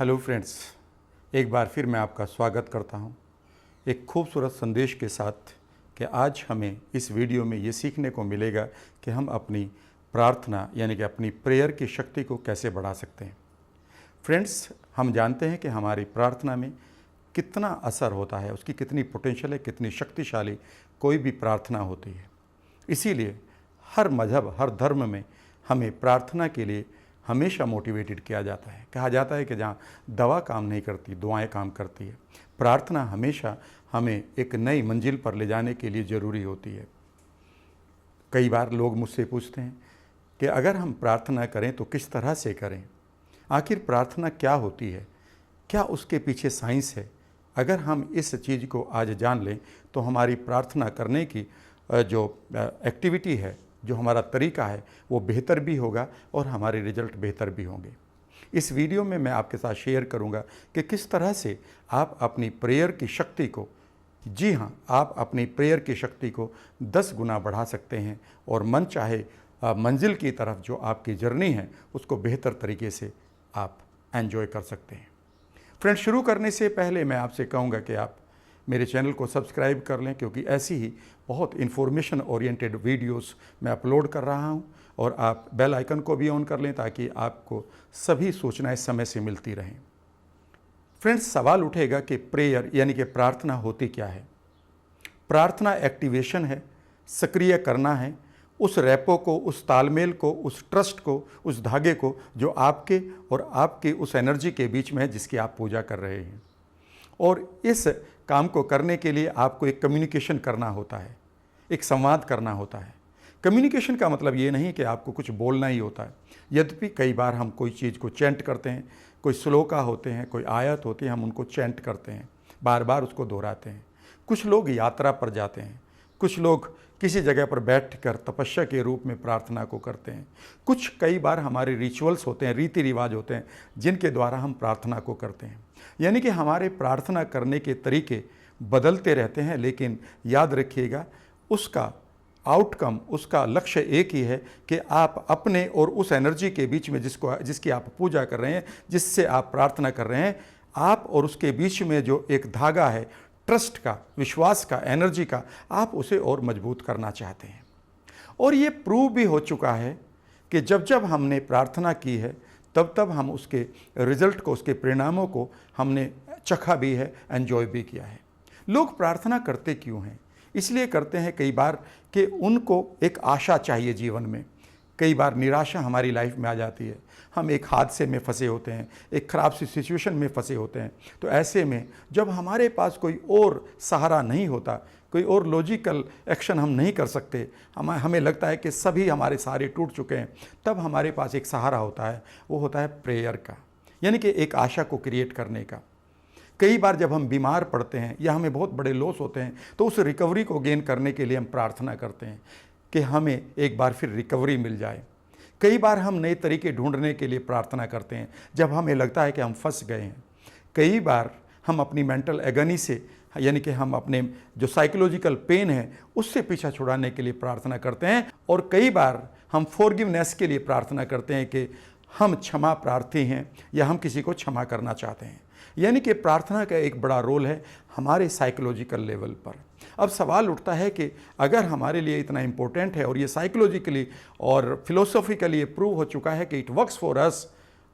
Hello friends, एक बार फिर मैं आपका स्वागत करता हूं एक खूबसूरत संदेश के साथ कि आज हमें इस वीडियो में ये सीखने को मिलेगा कि हम अपनी प्रार्थना यानी कि अपनी प्रेयर की शक्ति को कैसे बढ़ा सकते हैं। फ्रेंड्स, हम जानते हैं कि हमारी प्रार्थना में कितना असर होता है, उसकी कितनी पोटेंशियल है, कितनी शक्तिशाली कोई भी प्रार्थना होती है। इसीलिए हर मज़हब, हर धर्म में हमें प्रार्थना के लिए हमेशा मोटिवेटेड किया जाता है। कहा जाता है कि जहाँ दवा काम नहीं करती, दुआएं काम करती है। प्रार्थना हमेशा हमें एक नई मंजिल पर ले जाने के लिए ज़रूरी होती है। कई बार लोग मुझसे पूछते हैं कि अगर हम प्रार्थना करें तो किस तरह से करें, आखिर प्रार्थना क्या होती है, क्या उसके पीछे साइंस है। अगर हम इस चीज़ को आज जान लें तो हमारी प्रार्थना करने की जो एक्टिविटी है, जो हमारा तरीका है, वो बेहतर भी होगा और हमारे रिजल्ट बेहतर भी होंगे। इस वीडियो में मैं आपके साथ शेयर करूंगा कि किस तरह से आप अपनी प्रेयर की शक्ति को, जी हाँ, आप अपनी प्रेयर की शक्ति को 10 गुना बढ़ा सकते हैं और मन चाहे मंजिल की तरफ जो आपकी जर्नी है उसको बेहतर तरीके से आप एंजॉय कर सकते हैं। फ्रेंड्स, शुरू करने से पहले मैं आपसे कहूँगा कि आप मेरे चैनल को सब्सक्राइब कर लें, क्योंकि ऐसी ही बहुत इन्फॉर्मेशन ओरिएंटेड वीडियोस मैं अपलोड कर रहा हूं। और आप बेल आइकन को भी ऑन कर लें ताकि आपको सभी सूचनाएं समय से मिलती रहें। फ्रेंड्स, सवाल उठेगा कि प्रेयर यानी कि प्रार्थना होती क्या है। प्रार्थना एक्टिवेशन है, सक्रिय करना है उस रैपो को, उस तालमेल को, उस ट्रस्ट को, उस धागे को जो आपके और आपकी उस एनर्जी के बीच में है जिसकी आप पूजा कर रहे हैं। और इस काम को करने के लिए आपको एक कम्युनिकेशन करना होता है, एक संवाद करना होता है। कम्युनिकेशन का मतलब ये नहीं कि आपको कुछ बोलना ही होता है। यद्यपि कई बार हम कोई चीज़ को चैंट करते हैं, कोई श्लोका होते हैं, कोई आयत होती है, हम उनको चैंट करते हैं, बार बार उसको दोहराते हैं। कुछ लोग यात्रा पर जाते हैं, कुछ लोग किसी जगह पर बैठकर तपस्या के रूप में प्रार्थना को करते हैं। कुछ कई बार हमारे रिचुअल्स होते हैं, रीति रिवाज होते हैं जिनके द्वारा हम प्रार्थना को करते हैं। यानी कि हमारे प्रार्थना करने के तरीके बदलते रहते हैं, लेकिन याद रखिएगा उसका आउटकम, उसका लक्ष्य एक ही है कि आप अपने और उस एनर्जी के बीच में जिसकी आप पूजा कर रहे हैं, जिससे आप प्रार्थना कर रहे हैं, आप और उसके बीच में जो एक धागा है ट्रस्ट का, विश्वास का, एनर्जी का, आप उसे और मजबूत करना चाहते हैं। और ये प्रूव भी हो चुका है कि जब जब हमने प्रार्थना की है तब तब हम उसके रिजल्ट को, उसके परिणामों को हमने चखा भी है, एंजॉय भी किया है। लोग प्रार्थना करते क्यों हैं? इसलिए करते हैं कई बार कि उनको एक आशा चाहिए जीवन में। कई बार निराशा हमारी लाइफ में आ जाती है, हम एक हादसे में फंसे होते हैं, एक ख़राब सी सिचुएशन में फंसे होते हैं। तो ऐसे में जब हमारे पास कोई और सहारा नहीं होता, कोई और लॉजिकल एक्शन हम नहीं कर सकते, हमें लगता है कि सभी हमारे सहारे टूट चुके हैं, तब हमारे पास एक सहारा होता है, वो होता है प्रेयर का, यानी कि एक आशा को क्रिएट करने का। कई बार जब हम बीमार पड़ते हैं या हमें बहुत बड़े लॉस होते हैं तो उस रिकवरी को गेन करने के लिए हम प्रार्थना करते हैं कि हमें एक बार फिर रिकवरी मिल जाए। कई बार हम नए तरीके ढूंढने के लिए प्रार्थना करते हैं जब हमें लगता है कि हम फंस गए हैं। कई बार हम अपनी मेंटल एगनी से, यानी कि हम अपने जो साइकोलॉजिकल पेन है उससे पीछा छुड़ाने के लिए प्रार्थना करते हैं। और कई बार हम फॉरगिवनेस के लिए प्रार्थना करते हैं कि हम क्षमा प्रार्थी हैं या हम किसी को क्षमा करना चाहते हैं। यानी कि प्रार्थना का एक बड़ा रोल है हमारे साइकोलॉजिकल लेवल पर। अब सवाल उठता है कि अगर हमारे लिए इतना इम्पोर्टेंट है और ये साइकोलॉजिकली और फिलोसॉफिकली ये प्रूव हो चुका है कि इट वर्क्स फॉर अस,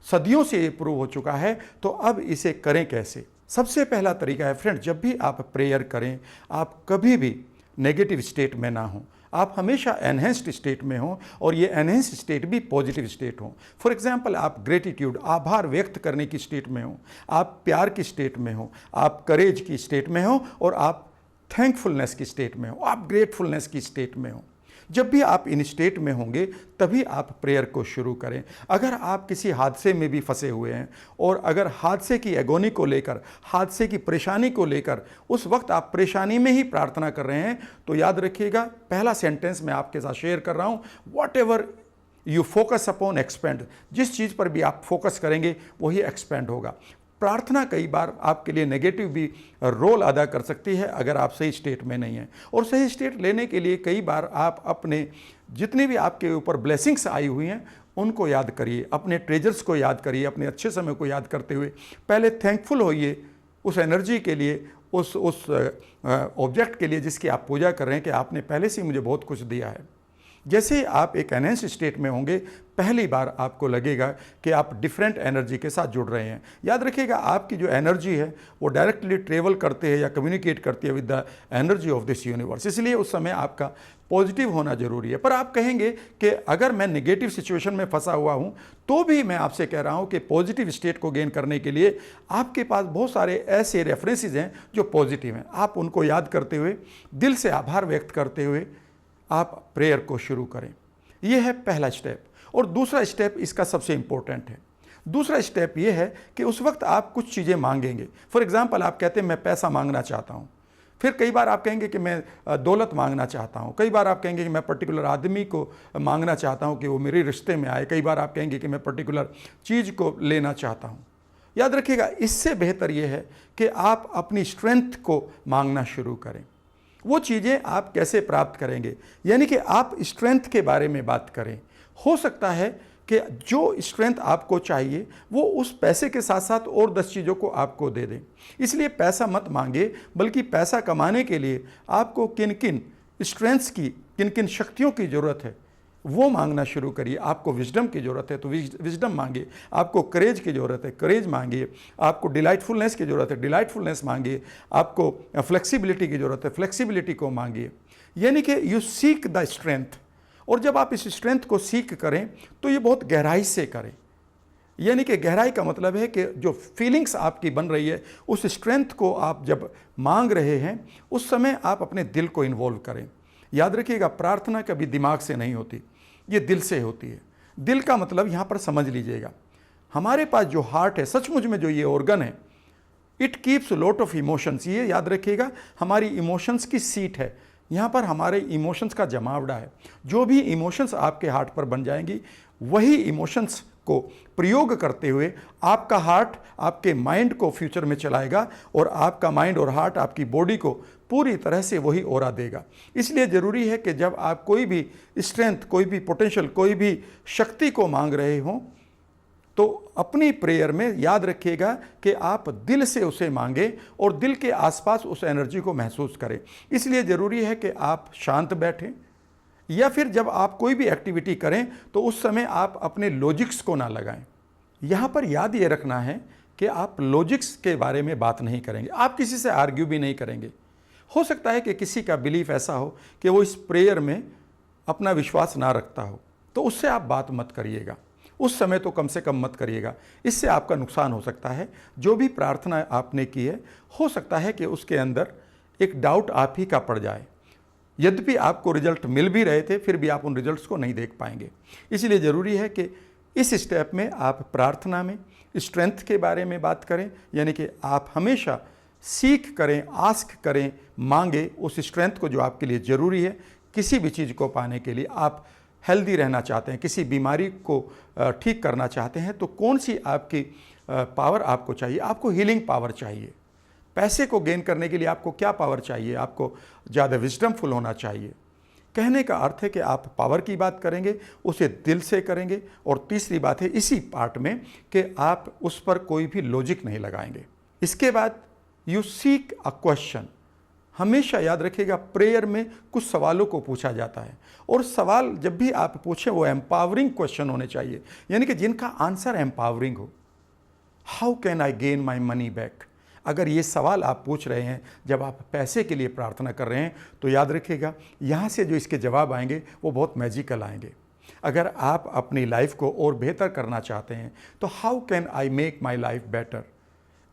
सदियों से ये प्रूव हो चुका है, तो अब इसे करें कैसे? सबसे पहला तरीका है फ्रेंड, जब भी आप प्रेयर करें आप कभी भी नेगेटिव स्टेट में ना हो, आप हमेशा एनहेंस्ड स्टेट में हो और ये एनहेंस्ड स्टेट भी पॉजिटिव स्टेट हो। फॉर एग्जांपल, आप ग्रेटिट्यूड, आभार व्यक्त करने की स्टेट में हो, आप प्यार की स्टेट में हो, आप करेज की स्टेट में हो और आप थैंकफुलनेस की स्टेट में हो, आप ग्रेटफुलनेस की स्टेट में हो। जब भी आप इन स्टेट में होंगे तभी आप प्रेयर को शुरू करें। अगर आप किसी हादसे में भी फंसे हुए हैं और अगर हादसे की एगोनी को लेकर, हादसे की परेशानी को लेकर उस वक्त आप परेशानी में ही प्रार्थना कर रहे हैं, तो याद रखिएगा पहला सेंटेंस मैं आपके साथ शेयर कर रहा हूं, what ever you focus upon expand. जिस चीज़ पर भी आप फोकस करेंगे वही एक्सपेंड होगा। प्रार्थना कई बार आपके लिए नेगेटिव भी रोल अदा कर सकती है अगर आप सही स्टेट में नहीं हैं। और सही स्टेट लेने के लिए कई बार आप अपने जितने भी आपके ऊपर ब्लेसिंग्स आई हुई हैं उनको याद करिए, अपने ट्रेजर्स को याद करिए, अपने अच्छे समय को याद करते हुए पहले थैंकफुल होइए उस एनर्जी के लिए, उस ऑब्जेक्ट के लिए जिसकी आप पूजा कर रहे हैं कि आपने पहले से ही मुझे बहुत कुछ दिया है। जैसे ही आप एक एनहेंस स्टेट में होंगे, पहली बार आपको लगेगा कि आप डिफरेंट एनर्जी के साथ जुड़ रहे हैं। याद रखिएगा, आपकी जो एनर्जी है वो डायरेक्टली ट्रेवल करते हैं या कम्युनिकेट करती है with the energy of this universe, इसलिए उस समय आपका पॉजिटिव होना जरूरी है। पर आप कहेंगे कि अगर मैं नेगेटिव सिचुएशन में फंसा हुआ हूं तो भी मैं आपसे कह रहा हूं कि पॉजिटिव स्टेट को गेन करने के लिए आपके पास बहुत सारे ऐसे रेफरेंसेस हैं जो पॉजिटिव हैं। आप उनको याद करते हुए, दिल से आभार व्यक्त करते हुए आप प्रेयर को शुरू करें। यह है पहला स्टेप। और दूसरा स्टेप इसका सबसे इंपॉर्टेंट है। दूसरा स्टेप यह है कि उस वक्त आप कुछ चीज़ें मांगेंगे। फॉर एग्जांपल, आप कहते हैं मैं पैसा मांगना चाहता हूं। फिर कई बार आप कहेंगे कि मैं दौलत मांगना चाहता हूं। कई बार आप कहेंगे कि मैं पर्टिकुलर आदमी को मांगना चाहता हूं कि वो मेरे रिश्ते में आए। कई बार आप कहेंगे कि मैं पर्टिकुलर चीज़ को लेना चाहता हूं। याद रखिएगा, इससे बेहतर यह है कि आप अपनी स्ट्रेंथ को मांगना शुरू करें। वो चीज़ें आप कैसे प्राप्त करेंगे, यानी कि आप स्ट्रेंथ के बारे में बात करें। हो सकता है कि जो स्ट्रेंथ आपको चाहिए वो उस पैसे के साथ साथ और 10 चीज़ों को आपको दे दें। इसलिए पैसा मत मांगे, बल्कि पैसा कमाने के लिए आपको किन किन स्ट्रेंथ्स की, किन किन शक्तियों की ज़रूरत है वो मांगना शुरू करिए। आपको विजडम की ज़रूरत है तो विजडम मांगिए, आपको करेज की ज़रूरत है करेज मांगिए, आपको डिलाइटफुलनेस की ज़रूरत है डिलाइटफुलनेस मांगिए, आपको फ्लेक्सिबिलिटी की ज़रूरत है फ्लेक्सिबिलिटी को मांगिए। यानी कि यू सीक द स्ट्रेंथ। और जब आप इस स्ट्रेंथ को सीख करें तो ये बहुत गहराई से करें। यानी कि गहराई का मतलब है कि जो फीलिंग्स आपकी बन रही है उस स्ट्रेंथ को आप जब मांग रहे हैं उस समय आप अपने दिल को इन्वॉल्व करें। याद रखिएगा, प्रार्थना कभी दिमाग से नहीं होती, ये दिल से होती है। दिल का मतलब यहाँ पर समझ लीजिएगा, हमारे पास जो हार्ट है, सचमुच में जो ये ऑर्गन है, it keeps lot of emotions. ये याद रखिएगा, हमारी इमोशंस की सीट है। यहाँ पर हमारे इमोशंस का जमावड़ा है। जो भी इमोशंस आपके हार्ट पर बन जाएंगी, वही इमोशंस को प्रयोग करते हुए आपका हार्ट आपके माइंड को फ्यूचर में चलाएगा और आपका माइंड और हार्ट आपकी बॉडी को पूरी तरह से वही ऑरा देगा। इसलिए ज़रूरी है कि जब आप कोई भी स्ट्रेंथ, कोई भी पोटेंशियल, कोई भी शक्ति को मांग रहे हों तो अपनी प्रेयर में याद रखिएगा कि आप दिल से उसे मांगें और दिल के आसपास उस एनर्जी को महसूस करें। इसलिए ज़रूरी है कि आप शांत बैठें, या फिर जब आप कोई भी एक्टिविटी करें तो उस समय आप अपने लॉजिक्स को ना लगाएं। यहाँ पर याद ये रखना है कि आप लॉजिक्स के बारे में बात नहीं करेंगे, आप किसी से आर्ग्यू भी नहीं करेंगे। हो सकता है कि किसी का बिलीफ ऐसा हो कि वो इस प्रेयर में अपना विश्वास ना रखता हो, तो उससे आप बात मत करिएगा। उस समय तो कम से कम मत करिएगा, इससे आपका नुकसान हो सकता है। जो भी प्रार्थना आपने की है, हो सकता है कि उसके अंदर एक डाउट आप ही का पड़ जाए। यद्यपि आपको रिजल्ट मिल भी रहे थे, फिर भी आप उन रिजल्ट्स को नहीं देख पाएंगे। इसलिए ज़रूरी है कि इस स्टेप में आप प्रार्थना में स्ट्रेंथ के बारे में बात करें, यानी कि आप हमेशा सीख करें, आस्क करें, मांगे उस स्ट्रेंथ को जो आपके लिए ज़रूरी है। किसी भी चीज़ को पाने के लिए आप हेल्दी रहना चाहते हैं, किसी बीमारी को ठीक करना चाहते हैं, तो कौन सी आपकी पावर आपको चाहिए? आपको हीलिंग पावर चाहिए। पैसे को गेन करने के लिए आपको क्या पावर चाहिए? आपको ज़्यादा विजडमफुल होना चाहिए। कहने का अर्थ है कि आप पावर की बात करेंगे, उसे दिल से करेंगे। और तीसरी बात है इसी पार्ट में कि आप उस पर कोई भी लॉजिक नहीं लगाएंगे। इसके बाद यू सीक अ क्वेश्चन। हमेशा याद रखिएगा, प्रेयर में कुछ सवालों को पूछा जाता है और सवाल जब भी आप पूछें वो एम्पावरिंग क्वेश्चन होने चाहिए, यानी कि जिनका आंसर एम्पावरिंग हो। How can I gain my money back? अगर ये सवाल आप पूछ रहे हैं जब आप पैसे के लिए प्रार्थना कर रहे हैं, तो याद रखिएगा यहाँ से जो इसके जवाब आएंगे वो बहुत मैजिकल आएंगे। अगर आप अपनी लाइफ को और बेहतर करना चाहते हैं तो how can I make my life better,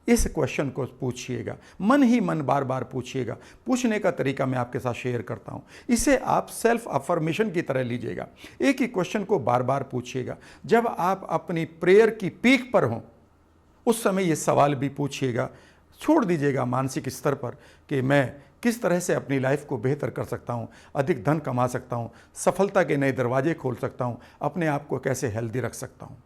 इस क्वेश्चन को पूछिएगा। मन ही मन बार बार पूछिएगा। पूछने का तरीका मैं आपके साथ शेयर करता हूँ। इसे आप सेल्फ अफर्मेशन की तरह लीजिएगा। एक ही क्वेश्चन को बार बार पूछिएगा। जब आप अपनी प्रेयर की पीक पर हों उस समय ये सवाल भी पूछिएगा। छोड़ दीजिएगा मानसिक स्तर पर कि मैं किस तरह से अपनी लाइफ को बेहतर कर सकता हूँ, अधिक धन कमा सकता हूँ, सफलता के नए दरवाजे खोल सकता हूँ, अपने आप को कैसे हेल्दी रख सकता हूँ।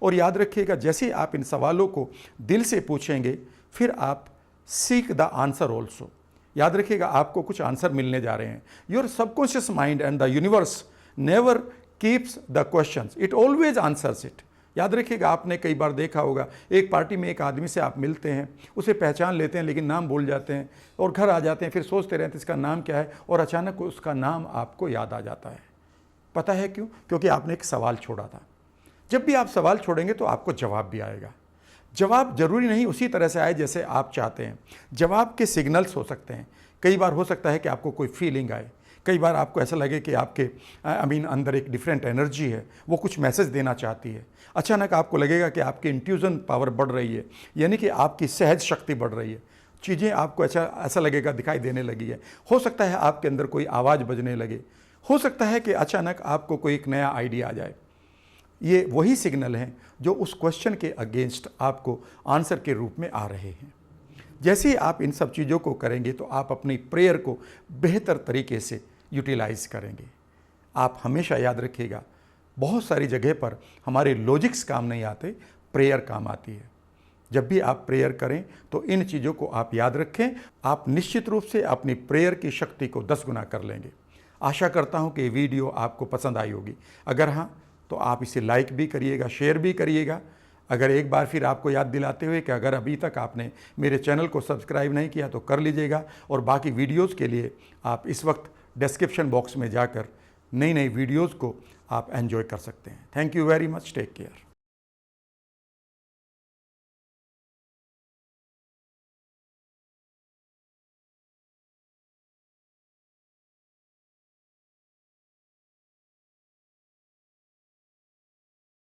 और याद रखिएगा, जैसे आप इन सवालों को दिल से पूछेंगे, फिर आप सीक द आंसर ऑल्सो। याद रखिएगा, आपको कुछ आंसर मिलने जा रहे हैं। Your subconscious mind and the universe never keeps the questions, it always answers it. याद रखिएगा, आपने कई बार देखा होगा, एक पार्टी में एक आदमी से आप मिलते हैं, उसे पहचान लेते हैं लेकिन नाम भूल जाते हैं, और घर आ जाते हैं, फिर सोचते रहते हैं इसका नाम क्या है, और अचानक उसका नाम आपको याद आ जाता है। पता है क्यों? क्योंकि आपने एक सवाल छोड़ा था। जब भी आप सवाल छोड़ेंगे तो आपको जवाब भी आएगा। जवाब जरूरी नहीं उसी तरह से आए जैसे आप चाहते हैं। जवाब के सिग्नल्स हो सकते हैं। कई बार हो सकता है कि आपको कोई फीलिंग आए, कई बार आपको ऐसा लगे कि आपके अंदर एक डिफरेंट एनर्जी है, वो कुछ मैसेज देना चाहती है। अचानक आपको लगेगा कि आपकी इंट्यूजन पावर बढ़ रही है, यानी कि आपकी सहज शक्ति बढ़ रही है, चीज़ें आपको ऐसा लगेगा दिखाई देने लगी है। हो सकता है आपके अंदर कोई आवाज़ बजने लगे, हो सकता है कि अचानक आपको कोई एक नया आइडिया आ जाए। ये वही सिग्नल हैं जो उस क्वेश्चन के अगेंस्ट आपको आंसर के रूप में आ रहे हैं। जैसे ही आप इन सब चीज़ों को करेंगे तो आप अपनी प्रेयर को बेहतर तरीके से यूटिलाइज करेंगे। आप हमेशा याद रखिएगा, बहुत सारी जगह पर हमारे लॉजिक्स काम नहीं आते, प्रेयर काम आती है। जब भी आप प्रेयर करें तो इन चीज़ों को आप याद रखें, आप निश्चित रूप से अपनी प्रेयर की शक्ति को 10 गुना कर लेंगे। आशा करता हूं कि ये वीडियो आपको पसंद आई होगी। अगर हाँ तो आप इसे लाइक भी करिएगा, शेयर भी करिएगा। अगर एक बार फिर आपको याद दिलाते हुए कि अगर अभी तक आपने मेरे चैनल को सब्सक्राइब नहीं किया तो कर लीजिएगा, और बाकी वीडियोज़ के लिए आप इस वक्त डिस्क्रिप्शन बॉक्स में जाकर नई नई वीडियोज़ को आप एंजॉय कर सकते हैं। Thank you very much, take care.